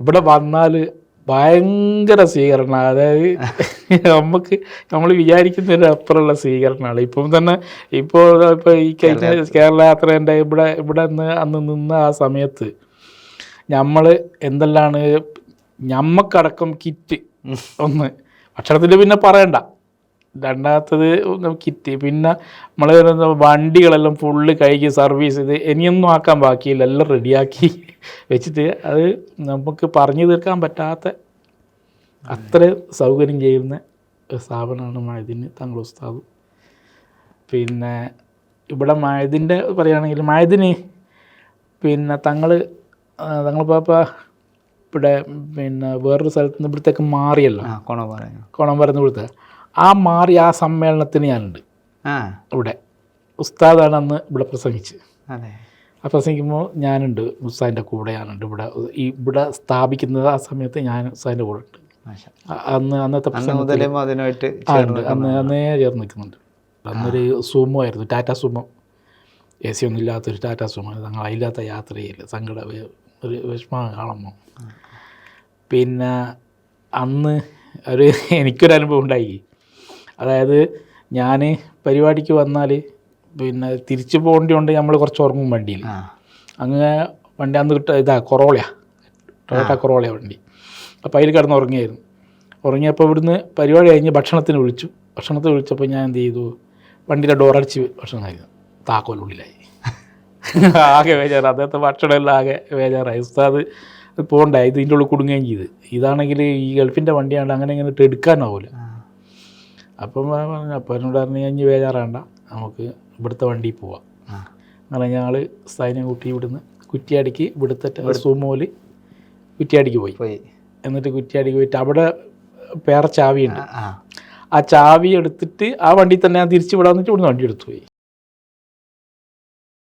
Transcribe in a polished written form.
ഇവിടെ വന്നാൽ ഭയങ്കര സ്വീകരണം. അതായത് നമ്മൾ വിചാരിക്കുന്നതിന് അപ്പുറമുള്ള സ്വീകരണമാണ്. ഇപ്പം തന്നെ ഇപ്പോൾ ഈ കഴിഞ്ഞ കേരള യാത്രേൻ്റെ ഇവിടെ അന്ന് നിന്ന ആ സമയത്ത് നമ്മൾ എന്തെല്ലാണ് ഞമ്മക്കടക്കം കിറ്റ് ഒന്ന്, ഭക്ഷണത്തിൻ്റെ പിന്നെ പറയണ്ട, രണ്ടാമത്തത് കിറ്റ്, പിന്നെ നമ്മൾ വണ്ടികളെല്ലാം ഫുള്ള് കഴുകി സർവീസ് ചെയ്ത് ഇനിയൊന്നും ആക്കാൻ ബാക്കിയില്ല, എല്ലാം റെഡിയാക്കി വെച്ചിട്ട് അത് നമുക്ക് പറഞ്ഞു തീർക്കാൻ പറ്റാത്ത അത്ര സൗകര്യം ചെയ്യുന്ന സ്ഥാപനമാണ് മഅദിന് തങ്ങൾ ഉസ്താദ്. പിന്നെ ഇവിടെ മഅദിൻ്റെ പറയുകയാണെങ്കിൽ മഅദിന് പിന്നെ തങ്ങളിപ്പോൾ ഇവിടെ പിന്നെ വേറൊരു സ്ഥലത്ത് നിന്ന് ഇവിടത്തേക്ക് മാറിയല്ലോ, കോണംപറന്ന് ഇവിടുത്തെ മാറി ആ സമ്മേളനത്തിന് ഞാനുണ്ട് ഇവിടെ. ഉസ്താദാണ് അന്ന് ഇവിടെ പ്രസംഗിച്ച്. ആ പ്രസംഗിക്കുമ്പോൾ ഞാനുണ്ട്, ഉസ്താദിൻ്റെ കൂടെ ഞാനുണ്ട്. ഇവിടെ സ്ഥാപിക്കുന്നത് ആ സമയത്ത് ഞാൻ ഉസ്താദിൻ്റെ കൂടെ ഉണ്ട്. അന്നത്തെ അന്നേ ചേർന്ന് നിൽക്കുന്നുണ്ട്. അന്നൊരു സൂമോ ആയിരുന്നു, ടാറ്റ സൂമോ, AC ഒന്നും ഇല്ലാത്തൊരു ടാറ്റ സൂമോ. ഞങ്ങൾ അതില്ലാത്ത യാത്രയില്ല, ഒരു വിഷമം കാണുമ്പോൾ. പിന്നെ അന്ന് എനിക്കൊരു അനുഭവം ഉണ്ടായി. അതായത് ഞാൻ പരിപാടിക്ക് വന്നാൽ പിന്നെ തിരിച്ചു പോകേണ്ടതുകൊണ്ട് നമ്മൾ കുറച്ച് ഉറങ്ങും വണ്ടിയിൽ. അങ്ങനെ വണ്ടി അന്ന് ടൊയോട്ട കൊറോള വണ്ടി. അപ്പോൾ അതിൽ കിടന്ന് ഉറങ്ങിയായിരുന്നു. ഉറങ്ങിയപ്പോൾ ഇവിടുന്ന് പരിപാടി കഴിഞ്ഞ് ഭക്ഷണത്തിന് വിളിച്ചപ്പോൾ ഞാൻ എന്ത് ചെയ്തു, വണ്ടിയുടെ ഡോറടിച്ച് ഭക്ഷണം കഴിക്കുന്നു, താക്കോലുള്ളിലായി. ആകെ വേജാറ്, അദ്ദേഹത്തെ ഭക്ഷണമെല്ലാം ആകെ വേജാറായി. ഉസ്താദ് പോകണ്ടായി, ഇതിൻ്റെ ഉള്ളിൽ കുടുങ്ങുകയും ചെയ്ത്. ഇതാണെങ്കിൽ ഈ ഗൾഫിൻ്റെ വണ്ടിയാണ്, അങ്ങനെ ഇങ്ങനെ എടുക്കാനാവില്ല. അപ്പം എന്നോട് പറഞ്ഞു, കഴിഞ്ഞ് വേജാറാണ്ട, നമുക്ക് ഇവിടുത്തെ വണ്ടിയിൽ പോവാം. അങ്ങനെ ഞങ്ങൾ ഉസ്താദിനെ കൂട്ടി ഇവിടുന്ന് കുറ്റ്യാടിക്ക്, ഇവിടുത്തെ സൂമോയിൽ കുറ്റ്യാടിക്ക് പോയി. എന്നിട്ട് കുറ്റ്യാടിക്ക് പോയിട്ട് അവിടെ വേറെ ചാവിയുണ്ട്. ആ ചാവി എടുത്തിട്ട് ആ വണ്ടി തന്നെ ഞാൻ തിരിച്ചു വിടാൻ വന്നിട്ട് ഇവിടുന്ന് വണ്ടി എടുത്തു പോയി.